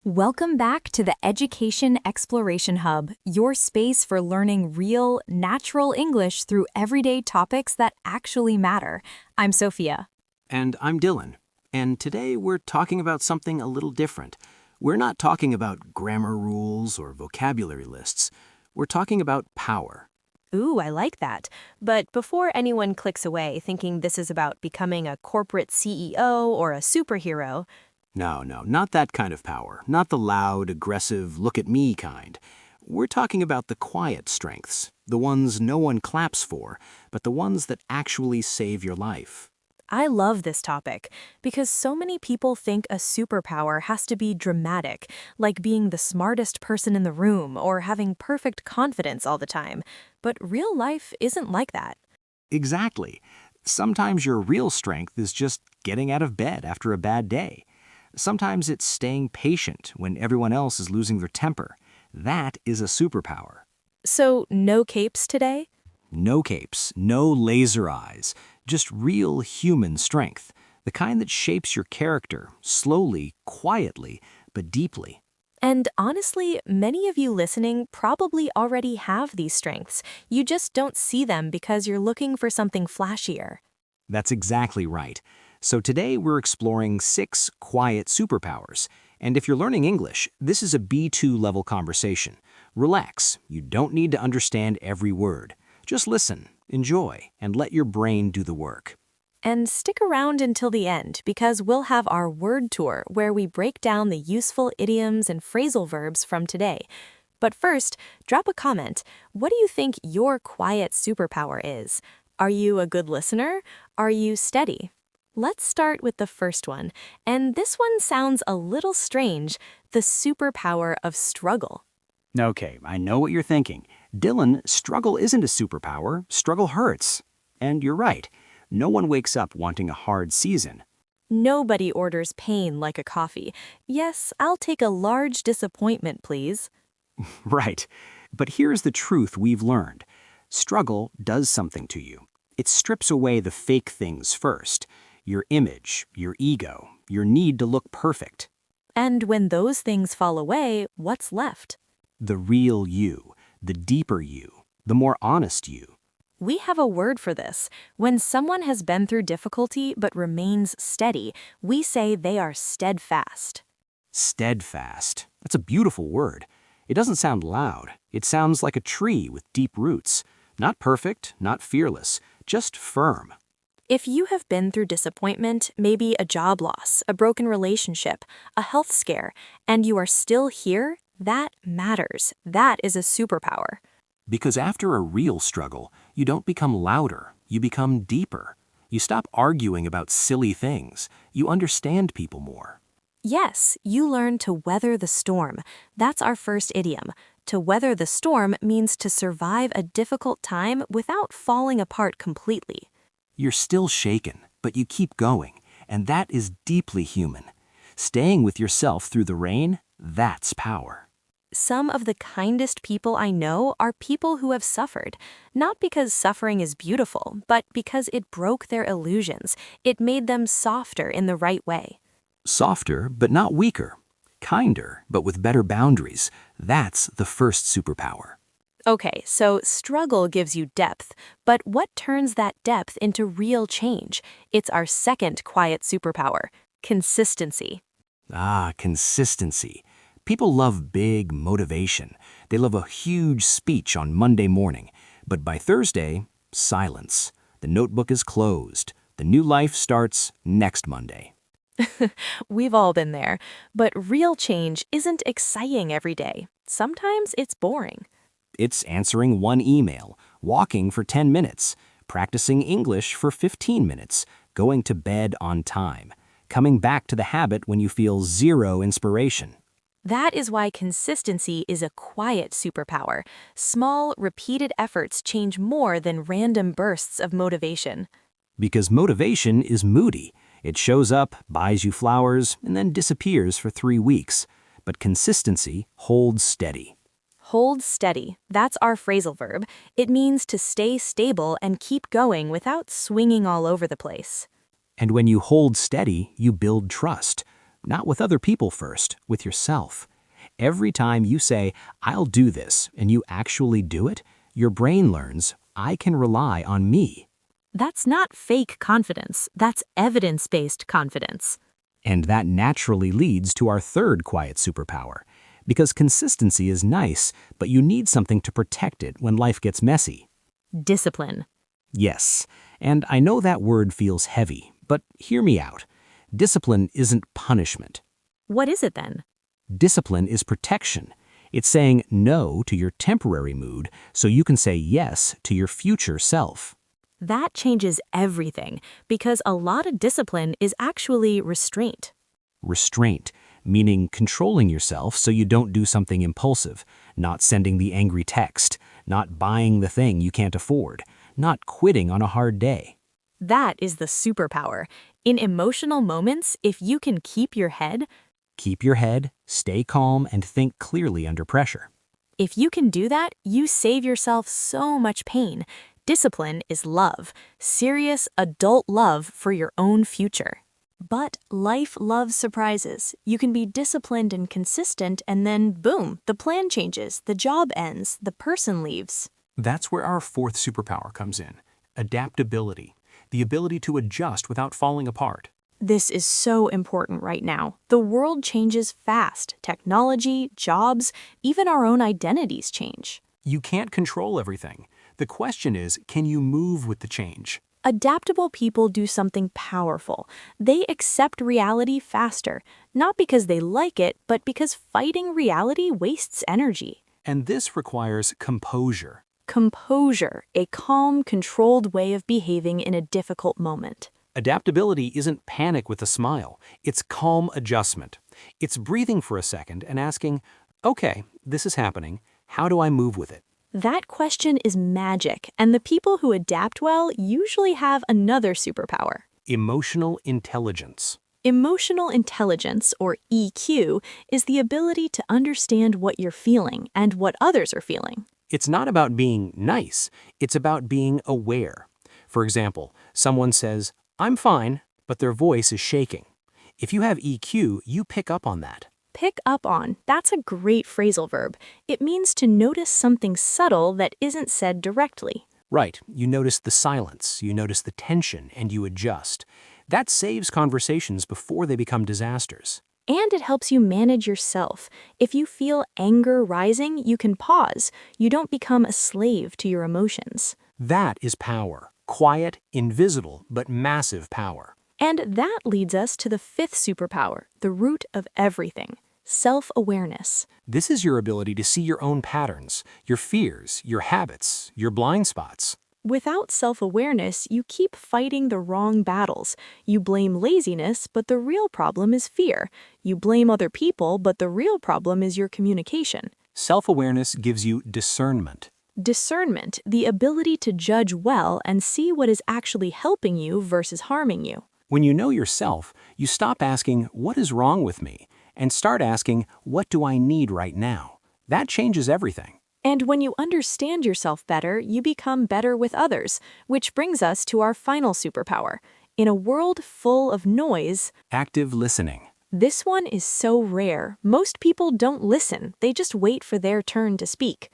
Welcome back to the Education Exploration Hub, your space for learning real, natural English through everyday topics that actually matter. I'm Sophia. And I'm Dylan. And today we're talking about something a little different. We're not talking about grammar rules or vocabulary lists. We're talking about power. Ooh, I like that. But before anyone clicks away thinking this is about becoming a corporate CEO or a superhero, No, not that kind of power. Not the loud, aggressive, look-at-me kind. We're talking about the quiet strengths, the ones no one claps for, but the ones that actually save your life. I love this topic because so many people think a superpower has to be dramatic, like being the smartest person in the room or having perfect confidence all the time. But real life isn't like that. Exactly. Sometimes your real strength is just getting out of bed after a bad day. Sometimes it's staying patient when everyone else is losing their temper. That is a superpower. So, no capes today? No capes, no laser eyes, just real human strength, the kind that shapes your character, slowly, quietly, but deeply. And honestly, many of you listening probably already have these strengths. You just don't see them because you're looking for something flashier. That's exactly right. So today we're exploring 6 quiet superpowers. And if you're learning English, this is a B2 level conversation. Relax, you don't need to understand every word. Just listen, enjoy, and let your brain do the work. And stick around until the end because we'll have our word tour where we break down the useful idioms and phrasal verbs from today. But first, drop a comment. What do you think your quiet superpower is? Are you a good listener? Are you steady? Let's start with the first one, and this one sounds a little strange, the superpower of struggle. Okay, I know what you're thinking. Dylan, struggle isn't a superpower. Struggle hurts. And you're right. No one wakes up wanting a hard season. Nobody orders pain like a coffee. Yes, I'll take a large disappointment, please. Right. But here's the truth we've learned. Struggle does something to you. It strips away the fake things first. Your image, your ego, your need to look perfect. And when those things fall away, what's left? The real you, the deeper you, the more honest you. We have a word for this. When someone has been through difficulty but remains steady, we say they are steadfast. Steadfast. That's a beautiful word. It doesn't sound loud. It sounds like a tree with deep roots. Not perfect, not fearless, just firm. If you have been through disappointment, maybe a job loss, a broken relationship, a health scare, and you are still here, that matters. That is a superpower. Because after a real struggle, you don't become louder, you become deeper. You stop arguing about silly things. You understand people more. Yes, you learn to weather the storm. That's our first idiom. To weather the storm means to survive a difficult time without falling apart completely. You're still shaken, but you keep going, and that is deeply human. Staying with yourself through the rain, that's power. Some of the kindest people I know are people who have suffered, not because suffering is beautiful, but because it broke their illusions. It made them softer in the right way. Softer, but not weaker. Kinder, but with better boundaries. That's the first superpower. Okay, so struggle gives you depth, but what turns that depth into real change? It's our second quiet superpower, consistency. Consistency. People love big motivation. They love a huge speech on Monday morning. But by Thursday, silence. The notebook is closed. The new life starts next Monday. We've all been there, but real change isn't exciting every day. Sometimes it's boring. It's answering one email, walking for 10 minutes, practicing English for 15 minutes, going to bed on time, coming back to the habit when you feel zero inspiration. That is why consistency is a quiet superpower. Small, repeated efforts change more than random bursts of motivation. Because motivation is moody. It shows up, buys you flowers, and then disappears for 3 weeks. But consistency holds steady. Hold steady. That's our phrasal verb. It means to stay stable and keep going without swinging all over the place. And when you hold steady, you build trust. not with other people first, with yourself. Every time you say, I'll do this, and you actually do it, your brain learns, I can rely on me. That's not fake confidence, that's evidence-based confidence. And that naturally leads to our third quiet superpower. Because consistency is nice, but you need something to protect it when life gets messy. Discipline. Yes, and I know that word feels heavy, but hear me out. Discipline isn't punishment. What is it then? Discipline is protection. It's saying no to your temporary mood so you can say yes to your future self. That changes everything, because a lot of discipline is actually restraint. Restraint, meaning controlling yourself so you don't do something impulsive, not sending the angry text, not buying the thing you can't afford, not quitting on a hard day. That is the superpower. In emotional moments, if you can keep your head, stay calm, and think clearly under pressure. if you can do that, you save yourself so much pain. Discipline is love, serious adult love for your own future. But life loves surprises. You can be disciplined and consistent, and then boom, the plan changes, the job ends, the person leaves. That's where our fourth superpower comes in, adaptability, the ability to adjust without falling apart. This is so important right now. The world changes fast. Technology, jobs, even our own identities change. You can't control everything. The question is, can you move with the change? Adaptable people do something powerful. They accept reality faster, not because they like it, but because fighting reality wastes energy. And this requires composure. Composure, a calm, controlled way of behaving in a difficult moment. Adaptability isn't panic with a smile. It's calm adjustment. It's breathing for a second and asking, okay, this is happening. How do I move with it? That question is magic, and the people who adapt well usually have another superpower. Emotional intelligence. Emotional intelligence, or EQ, is the ability to understand what you're feeling and what others are feeling. It's not about being nice. It's about being aware. For example, someone says, I'm fine, but their voice is shaking. If you have EQ, you pick up on that. Pick up on, that's a great phrasal verb. It means to notice something subtle that isn't said directly. Right, you notice the silence, you notice the tension, and you adjust. That saves conversations before they become disasters. And it helps you manage yourself. If you feel anger rising, you can pause. You don't become a slave to your emotions. That is power. Quiet, invisible, but massive power. And that leads us to the fifth superpower, the root of everything, self-awareness. This is your ability to see your own patterns, your fears, your habits, your blind spots. Without self-awareness, you keep fighting the wrong battles. You blame laziness, but the real problem is fear. You blame other people, but the real problem is your communication. Self-awareness gives you discernment. Discernment, the ability to judge well and see what is actually helping you versus harming you. When you know yourself, you stop asking, what is wrong with me? And start asking, what do I need right now? That changes everything. And when you understand yourself better, you become better with others, which brings us to our final superpower. In a world full of noise, Active listening. this one is so rare. Most people don't listen, they just wait for their turn to speak.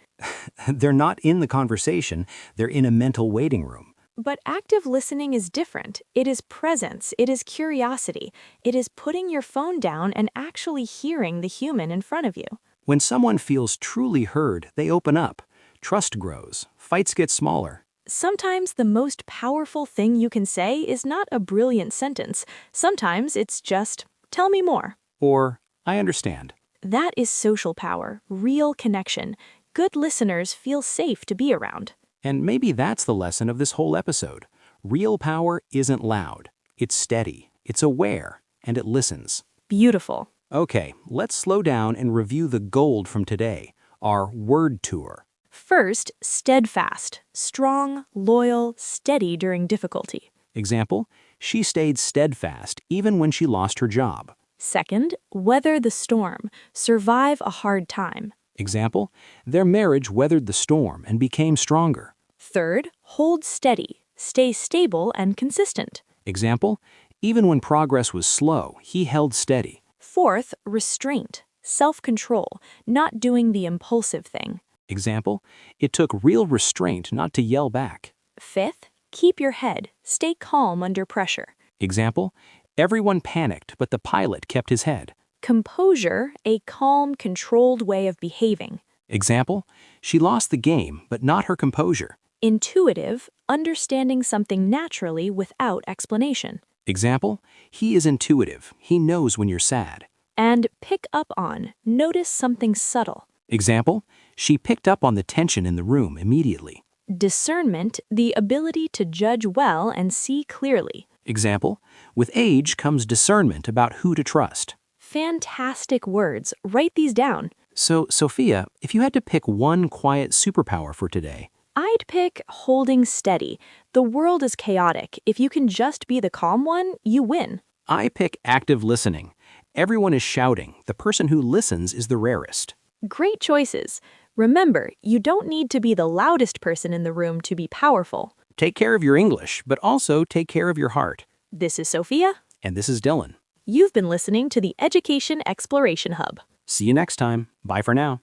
They're not in the conversation, they're in a mental waiting room. But active listening is different. It is presence, it is curiosity, it is putting your phone down and actually hearing the human in front of you. When someone feels truly heard, they open up. Trust grows. Fights get smaller. Sometimes the most powerful thing you can say is not a brilliant sentence. Sometimes it's just, tell me more. Or, I understand. That is social power, real connection. Good listeners feel safe to be around. And maybe that's the lesson of this whole episode. Real power isn't loud. It's steady, it's aware, and it listens. Beautiful. Okay, let's slow down and review the gold from today, our word tour. First, steadfast, strong, loyal, steady during difficulty. Example, she stayed steadfast even when she lost her job. Second, weather the storm, survive a hard time. Example, their marriage weathered the storm and became stronger. Third, hold steady, stay stable and consistent. Example, even when progress was slow, he held steady. Fourth, restraint, self-control, not doing the impulsive thing. Example, it took real restraint not to yell back. Fifth, keep your head, stay calm under pressure. Example, everyone panicked, but the pilot kept his head. Composure, a calm, controlled way of behaving. Example, she lost the game, but not her composure. Intuitive, understanding something naturally without explanation. Example, he is intuitive. He knows when you're sad. And pick up on, notice something subtle. Example, she picked up on the tension in the room immediately. Discernment, the ability to judge well and see clearly. Example, with age comes discernment about who to trust. Fantastic words. Write these down. So, Sophia, if you had to pick one quiet superpower for today, I'd pick holding steady. The world is chaotic. If you can just be the calm one, you win. I pick active listening. Everyone is shouting. The person who listens is the rarest. Great choices. Remember, you don't need to be the loudest person in the room to be powerful. Take care of your English, but also take care of your heart. This is Sophia. And this is Dylan. You've been listening to the Education Exploration Hub. See you next time. Bye for now.